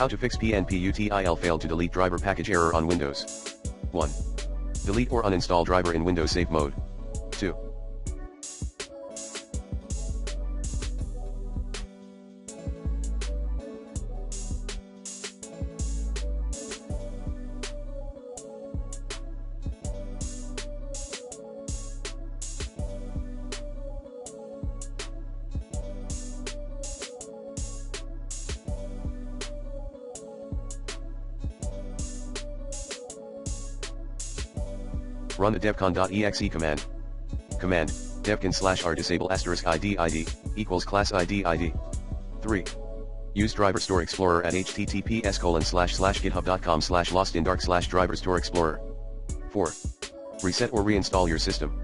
How to fix PnPUtil failed to delete driver package error on Windows. 1. Delete or uninstall driver in Windows Safe Mode. 2. Run the devcon.exe command. Command, devcon/r disable *id equals class id. 3. Use driver store explorer at https://github.com/lostindark/driver store explorer. 4. Reset or reinstall your system.